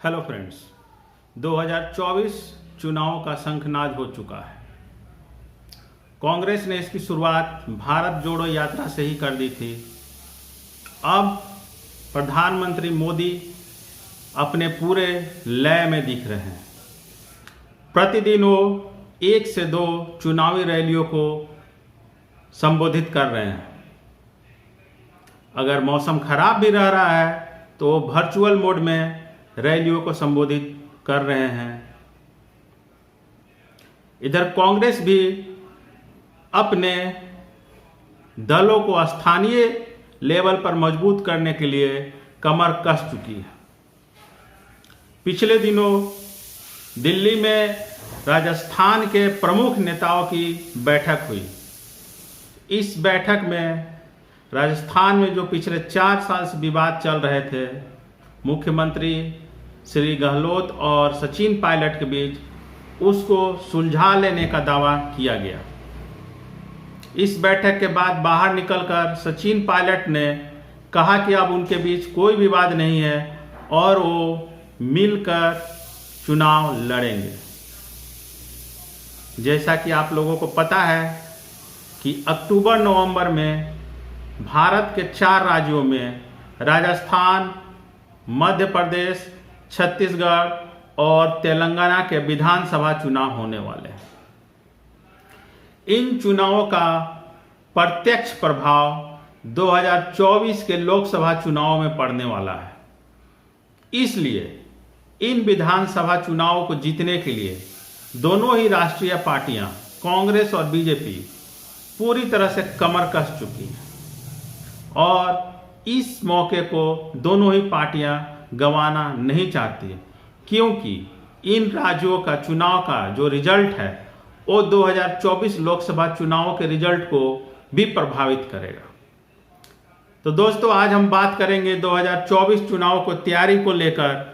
Hello friends, 2024 चुनाव का शंखनाद हो चुका है। कांग्रेस ने इसकी शुरुआत भारत जोड़ो यात्रा से ही कर दी थी। अब प्रधानमंत्री मोदी अपने पूरे लय में दिख रहे हैं। प्रतिदिन वो 1 से 2 चुनावी रैलियों को संबोधित कर रहे हैं। अगर मौसम खराब भी रह रहा है तो वो वर्चुअल मोड में रैलियों को संबोधित कर रहे हैं। इधर कांग्रेस भी अपने दलों को स्थानीय लेवल पर मजबूत करने के लिए कमर कस चुकी है। पिछले दिनों दिल्ली में राजस्थान के प्रमुख नेताओं की बैठक हुई। इस बैठक में राजस्थान में जो पिछले 4 साल से विवाद चल रहे थे, मुख्यमंत्री श्री गहलोत और सचिन पायलट के बीच, उसको सुलझा लेने का दावा किया गया। इस बैठक के बाद बाहर निकलकर सचिन पायलट ने कहा कि अब उनके बीच कोई विवाद नहीं है और वो मिलकर चुनाव लड़ेंगे। जैसा कि आप लोगों को पता है कि अक्टूबर-नवंबर में भारत के 4 राज्यों में राजस्थान, मध्य प्रदेश, छत्तीसगढ़ और तेलंगाना के विधानसभा चुनाव होने वाले हैं। इन चुनावों का प्रत्यक्ष प्रभाव 2024 के लोकसभा चुनाव में पड़ने वाला है। इसलिए इन विधानसभा चुनावों को जीतने के लिए दोनों ही राष्ट्रीय पार्टियां, कांग्रेस और बीजेपी, पूरी तरह से कमर कस चुकी हैं और इस मौके को दोनों ही पार्टियां गंवाना नहीं चाहती, क्योंकि इन राज्यों का चुनाव का जो रिजल्ट है वो 2024 लोकसभा चुनावों के रिजल्ट को भी प्रभावित करेगा। तो दोस्तों, आज हम बात करेंगे 2024 चुनाव को तैयारी को लेकर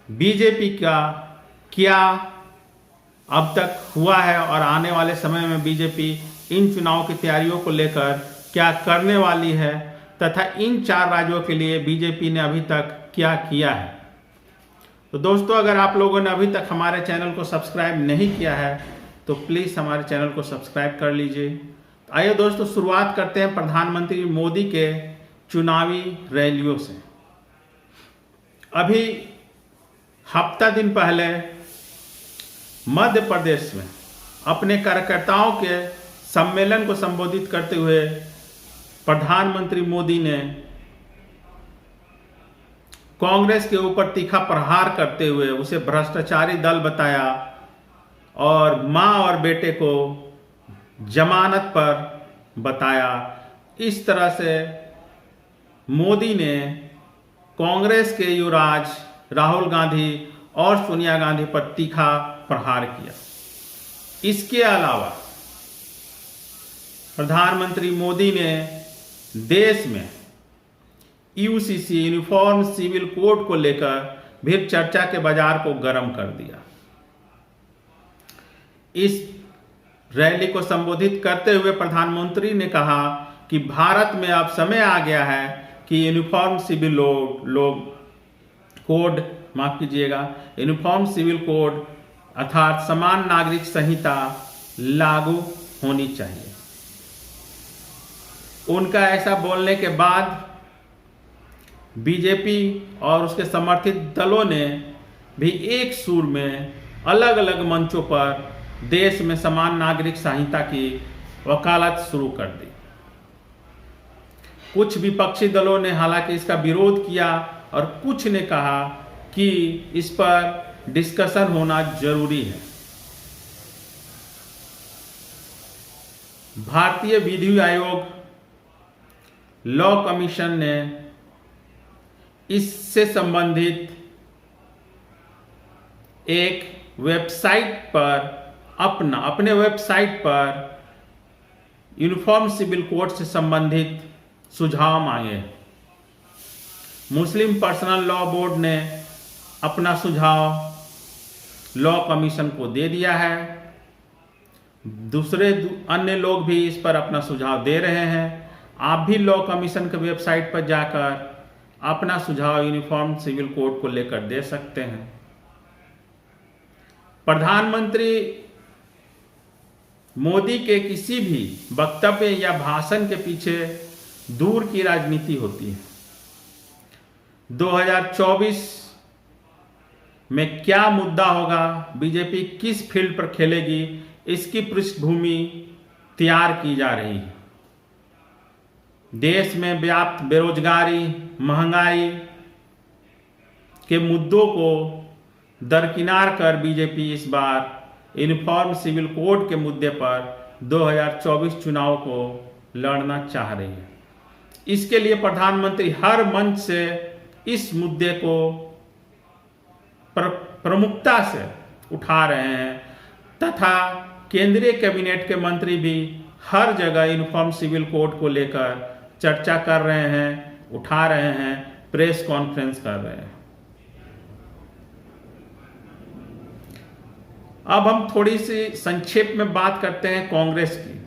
बीजेपी का क्या अब तक हुआ है और आने वाले समय में बीजेपी इन चुनाव की तैयारियों को लेकर क्या करने वाली है, तथा इन 4 राज्यों के लिए बीजेपी ने अभी तक क्या किया है। तो दोस्तों, अगर आप लोगों ने अभी तक हमारे चैनल को सब्सक्राइब नहीं किया है तो प्लीज़ हमारे चैनल को सब्सक्राइब कर लीजिए। आइए दोस्तों, शुरुआत करते हैं प्रधानमंत्री मोदी के चुनावी रैलियों से। अभी हफ्ता दिन पहले मध्य प्रदेश में अपने कार्यकर्ताओं के सम्मेलन को संबोधित करते हुए प्रधानमंत्री मोदी ने कांग्रेस के ऊपर तीखा प्रहार करते हुए उसे भ्रष्टाचारी दल बताया और मां और बेटे को जमानत पर बताया। इस तरह से मोदी ने कांग्रेस के युवराज राहुल गांधी और सोनिया गांधी पर तीखा प्रहार किया। इसके अलावा प्रधानमंत्री मोदी ने देश में यूसीसी यूनिफॉर्म सिविल कोड को लेकर भी चर्चा के बाजार को गर्म कर दिया। इस रैली को संबोधित करते हुए प्रधानमंत्री ने कहा कि भारत में अब समय आ गया है कि यूनिफॉर्म सिविल कोड, माफ कीजिएगा, यूनिफॉर्म सिविल कोड अर्थात समान नागरिक संहिता लागू होनी चाहिए। उनका ऐसा बोलने के बाद बीजेपी और उसके समर्थित दलों ने भी एक सुर में अलग अलग मंचों पर देश में समान नागरिक संहिता की वकालत शुरू कर दी। कुछ विपक्षी दलों ने हालांकि इसका विरोध किया और कुछ ने कहा कि इस पर डिस्कशन होना जरूरी है। भारतीय विधि आयोग, लॉ कमीशन ने इससे संबंधित एक वेबसाइट पर अपने वेबसाइट पर यूनिफॉर्म सिविल कोड से संबंधित सुझाव मांगे। मुस्लिम पर्सनल लॉ बोर्ड ने अपना सुझाव लॉ कमीशन को दे दिया है। दूसरे अन्य लोग भी इस पर अपना सुझाव दे रहे हैं। आप भी लॉ कमीशन के वेबसाइट पर जाकर अपना सुझाव यूनिफॉर्म सिविल कोड को लेकर दे सकते हैं। प्रधानमंत्री मोदी के किसी भी वक्तव्य या भाषण के पीछे दूर की राजनीति होती है। 2024 में क्या मुद्दा होगा, बीजेपी किस फील्ड पर खेलेगी, इसकी पृष्ठभूमि तैयार की जा रही है। देश में व्याप्त बेरोजगारी, महंगाई के मुद्दों को दरकिनार कर बीजेपी इस बार यूनिफॉर्म सिविल कोड के मुद्दे पर 2024 चुनाव को लड़ना चाह रही है। इसके लिए प्रधानमंत्री हर मंच से इस मुद्दे को प्रमुखता से उठा रहे हैं तथा केंद्रीय कैबिनेट के मंत्री भी हर जगह यूनिफॉर्म सिविल कोड को लेकर चर्चा कर रहे हैं, उठा रहे हैं, प्रेस कॉन्फ्रेंस कर रहे हैं। अब हम थोड़ी सी संक्षेप में बात करते हैं कांग्रेस की।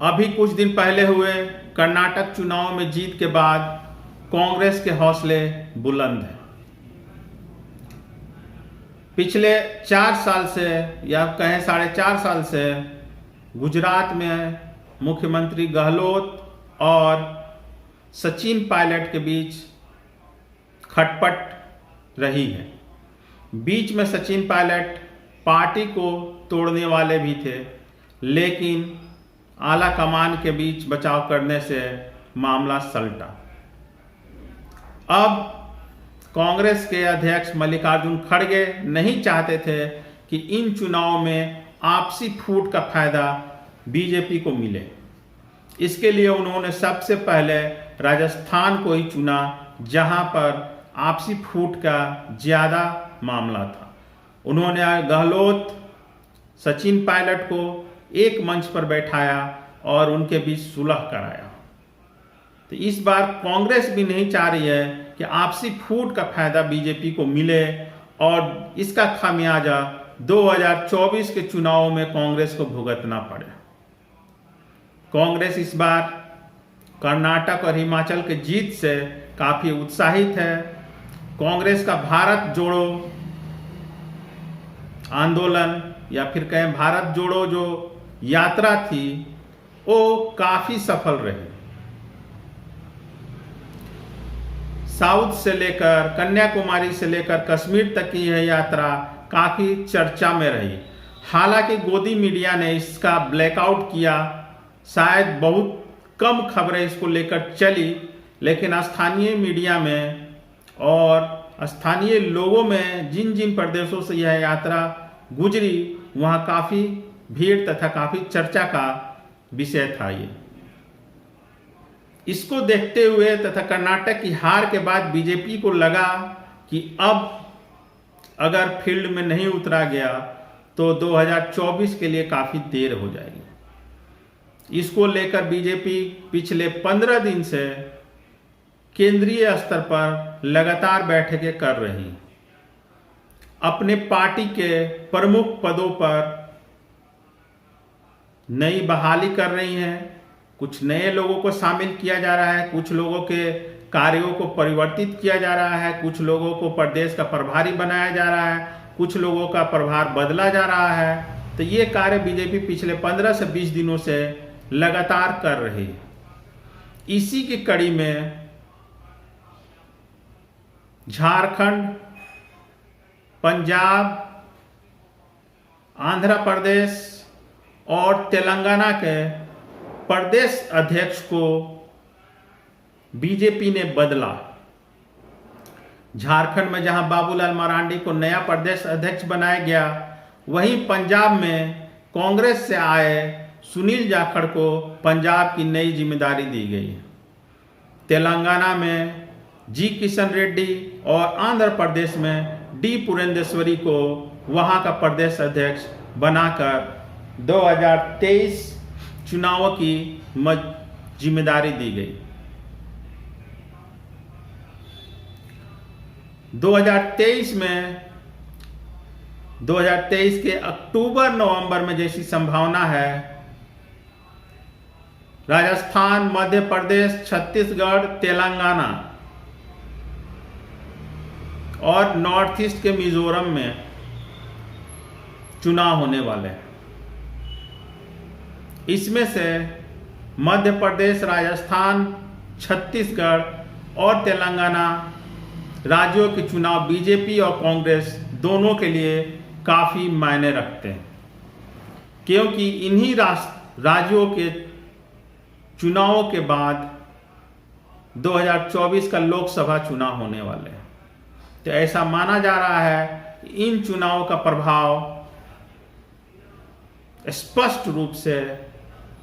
अभी कुछ दिन पहले हुए कर्नाटक चुनाव में जीत के बाद कांग्रेस के हौसले बुलंद हैं। पिछले 4 साल से या कहें 4.5 साल से गुजरात में मुख्यमंत्री गहलोत और सचिन पायलट के बीच खटपट रही है। बीच में सचिन पायलट पार्टी को तोड़ने वाले भी थे, लेकिन आला कमान के बीच बचाव करने से मामला सलटा। अब कांग्रेस के अध्यक्ष मल्लिकार्जुन खड़गे नहीं चाहते थे कि इन चुनाव में आपसी फूट का फायदा बीजेपी को मिले। इसके लिए उन्होंने सबसे पहले राजस्थान को ही चुना, जहां पर आपसी फूट का ज्यादा मामला था। उन्होंने गहलोत, सचिन पायलट को एक मंच पर बैठाया और उनके बीच सुलह कराया। तो इस बार कांग्रेस भी नहीं चाह रही है कि आपसी फूट का फायदा बीजेपी को मिले और इसका खामियाजा 2024 के चुनाव में कांग्रेस को भुगतना पड़े। कांग्रेस इस बार कर्नाटक और हिमाचल के जीत से काफी उत्साहित है। कांग्रेस का भारत जोड़ो आंदोलन या फिर कहें भारत जोड़ो जो यात्रा थी वो काफी सफल रही। साउथ से लेकर कन्याकुमारी से लेकर कश्मीर तक की यह यात्रा काफी चर्चा में रही। हालांकि गोदी मीडिया ने इसका ब्लैकआउट किया, शायद बहुत कम खबरें इसको लेकर चली, लेकिन स्थानीय मीडिया में और स्थानीय लोगों में जिन जिन प्रदेशों से यह यात्रा गुजरी वहां काफी भीड़ तथा काफी चर्चा का विषय था। ये इसको देखते हुए तथा कर्नाटक की हार के बाद बीजेपी को लगा कि अब अगर फील्ड में नहीं उतरा गया तो 2024 के लिए काफी देर हो जाएगी। इसको लेकर बीजेपी पिछले 15 दिन से केंद्रीय स्तर पर लगातार बैठकें कर रही है। अपने पार्टी के प्रमुख पदों पर नई बहाली कर रही हैं, कुछ नए लोगों को शामिल किया जा रहा है, कुछ लोगों के कार्यों को परिवर्तित किया जा रहा है, कुछ लोगों को प्रदेश का प्रभारी बनाया जा रहा है, कुछ लोगों का प्रभार बदला जा रहा है। तो ये कार्य बीजेपी पिछले 15 से 20 दिनों से लगातार कर रही है। इसी की कड़ी में झारखंड, पंजाब, आंध्र प्रदेश और तेलंगाना के प्रदेश अध्यक्ष को बीजेपी ने बदला। झारखंड में जहां बाबूलाल मरांडी को नया प्रदेश अध्यक्ष बनाया गया, वहीं पंजाब में कांग्रेस से आए सुनील जाखड़ को पंजाब की नई जिम्मेदारी दी गई है। तेलंगाना में जी किशन रेड्डी और आंध्र प्रदेश में डी पुरंदेश्वरी को वहां का प्रदेश अध्यक्ष बनाकर 2023 चुनाव की जिम्मेदारी दी गई। 2023 के अक्टूबर नवंबर में जैसी संभावना है राजस्थान, मध्य प्रदेश, छत्तीसगढ़, तेलंगाना और नॉर्थ ईस्ट के मिजोरम में चुनाव होने वाले हैं। इसमें से मध्य प्रदेश, राजस्थान, छत्तीसगढ़ और तेलंगाना राज्यों के चुनाव बीजेपी और कांग्रेस दोनों के लिए काफ़ी मायने रखते हैं, क्योंकि इन्हीं राज्यों के चुनावों के बाद 2024 का लोकसभा चुनाव होने वाले हैं। तो ऐसा माना जा रहा है कि इन चुनावों का प्रभाव स्पष्ट रूप से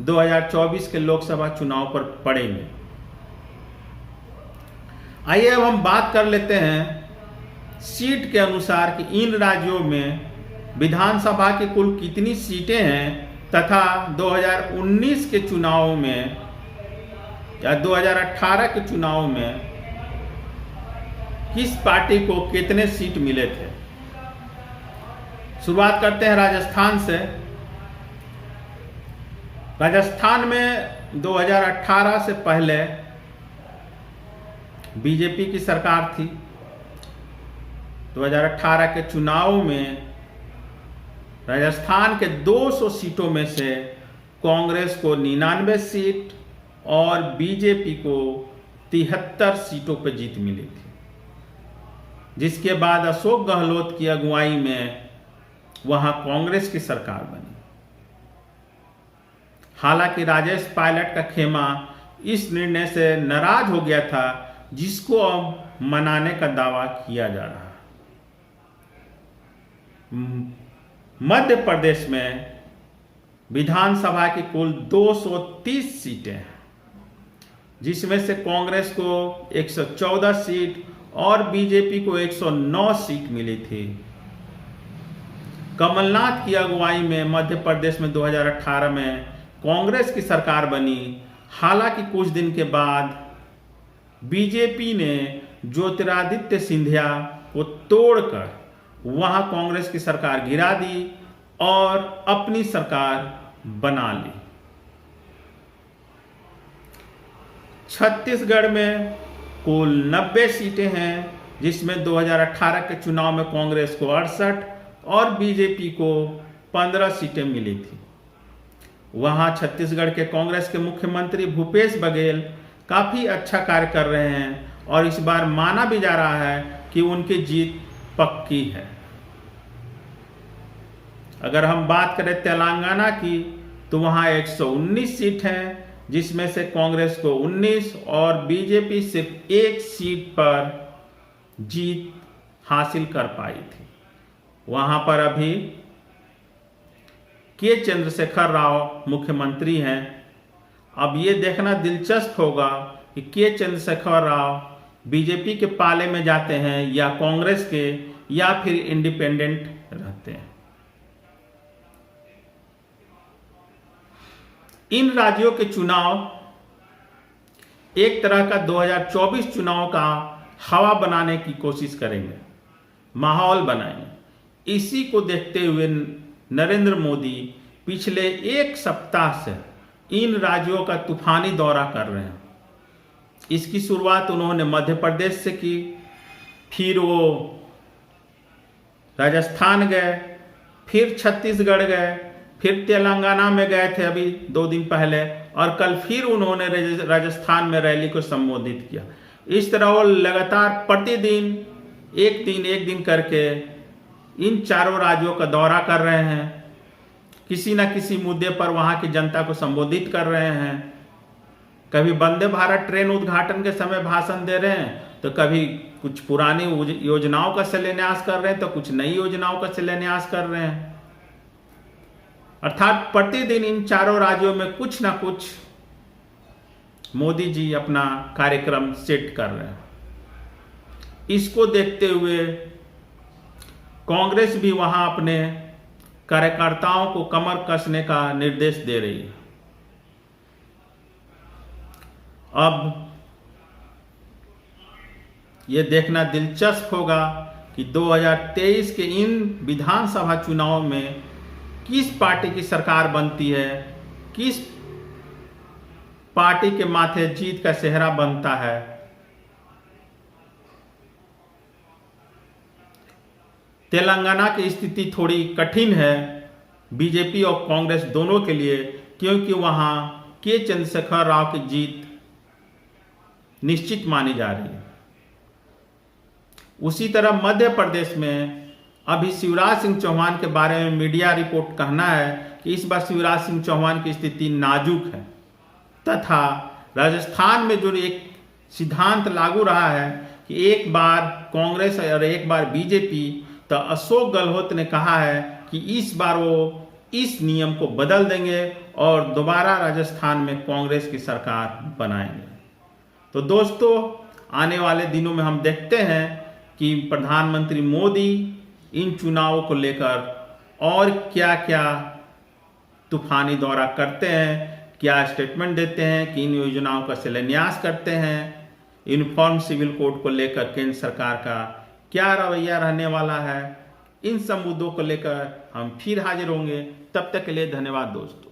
2024 के लोकसभा चुनाव पर पड़ेंगे। आइए अब हम बात कर लेते हैं सीट के अनुसार कि इन राज्यों में विधानसभा की कुल कितनी सीटें हैं तथा 2019 के चुनाव में या 2018 के चुनाव में किस पार्टी को कितने सीट मिले थे। शुरुआत करते हैं राजस्थान से। राजस्थान में 2018 से पहले बीजेपी की सरकार थी। 2018 के चुनाव में राजस्थान के 200 सीटों में से कांग्रेस को 99 सीट और बीजेपी को 73 सीटों पर जीत मिली थी, जिसके बाद अशोक गहलोत की अगुवाई में वहां कांग्रेस की सरकार बनी। हालांकि राजेश पायलट का खेमा इस निर्णय से नाराज हो गया था, जिसको अब मनाने का दावा किया जा रहा है। मध्य प्रदेश में विधानसभा की कुल 230 सीटें हैं, जिसमें से कांग्रेस को 114 सीट और बीजेपी को 109 सीट मिली थी। कमलनाथ की अगुवाई में मध्य प्रदेश में 2018 में कांग्रेस की सरकार बनी। हालांकि कुछ दिन के बाद बीजेपी ने ज्योतिरादित्य सिंधिया को तोड़कर वहां कांग्रेस की सरकार गिरा दी और अपनी सरकार बना ली। छत्तीसगढ़ में कुल 90 सीटें हैं, जिसमें 2018 के चुनाव में कांग्रेस को 68 और बीजेपी को 15 सीटें मिली थी। वहां छत्तीसगढ़ के कांग्रेस के मुख्यमंत्री भूपेश बघेल काफी अच्छा कार्य कर रहे हैं और इस बार माना भी जा रहा है कि उनकी जीत पक्की है। अगर हम बात करें तेलंगाना की, तो वहां 119 सीट हैं, जिसमें से कांग्रेस को 19 और बीजेपी सिर्फ 1 सीट पर जीत हासिल कर पाई थी। वहां पर अभी के चंद्रशेखर राव मुख्यमंत्री हैं। अब ये देखना दिलचस्प होगा कि के चंद्रशेखर राव बीजेपी के पाले में जाते हैं या कांग्रेस के, या फिर इंडिपेंडेंट रहते हैं। इन राज्यों के चुनाव एक तरह का 2024 चुनाव का हवा बनाने की कोशिश करेंगे, माहौल बनाएंगे। इसी को देखते हुए नरेंद्र मोदी पिछले एक सप्ताह से इन राज्यों का तूफानी दौरा कर रहे हैं। इसकी शुरुआत उन्होंने मध्य प्रदेश से की, फिर वो राजस्थान गए, फिर छत्तीसगढ़ गए, फिर तेलंगाना में गए थे अभी 2 दिन पहले, और कल फिर उन्होंने राजस्थान में रैली को संबोधित किया। इस तरह वो लगातार प्रतिदिन एक दिन करके इन चारों राज्यों का दौरा कर रहे हैं। किसी न किसी मुद्दे पर वहां की जनता को संबोधित कर रहे हैं। कभी वंदे भारत ट्रेन उद्घाटन के समय भाषण दे रहे हैं, तो कभी कुछ पुरानी योजनाओं का शिलान्यास कर रहे हैं, तो कुछ नई योजनाओं का शिलान्यास कर रहे हैं। अर्थात प्रतिदिन इन चारों राज्यों में कुछ ना कुछ मोदी जी अपना कार्यक्रम सेट कर रहे हैं। इसको देखते हुए कांग्रेस भी वहां अपने कार्यकर्ताओं को कमर कसने का निर्देश दे रही है। अब यह देखना दिलचस्प होगा कि 2023 के इन विधानसभा चुनाव में किस पार्टी की सरकार बनती है, किस पार्टी के माथे जीत का सेहरा बनता है। तेलंगाना की स्थिति थोड़ी कठिन है बीजेपी और कांग्रेस दोनों के लिए, क्योंकि वहां के चंद्रशेखर राव की जीत निश्चित मानी जा रही है। उसी तरह मध्य प्रदेश में अभी शिवराज सिंह चौहान के बारे में मीडिया रिपोर्ट कहना है कि इस बार शिवराज सिंह चौहान की स्थिति नाजुक है, तथा राजस्थान में जो एक सिद्धांत लागू रहा है कि एक बार कांग्रेस और एक बार बीजेपी, तो अशोक गहलोत ने कहा है कि इस बार वो इस नियम को बदल देंगे और दोबारा राजस्थान में कांग्रेस की सरकार बनाएंगे। तो दोस्तों, आने वाले दिनों में हम देखते हैं कि प्रधानमंत्री मोदी इन चुनावों को लेकर और क्या क्या तूफानी दौरा करते हैं, क्या स्टेटमेंट देते हैं, कि इन योजनाओं का शिलान्यास करते हैं। यूनिफॉर्म सिविल कोड को लेकर केंद्र सरकार का क्या रवैया रहने वाला है, इन सब मुद्दों को लेकर हम फिर हाजिर होंगे। तब तक के लिए धन्यवाद दोस्तों।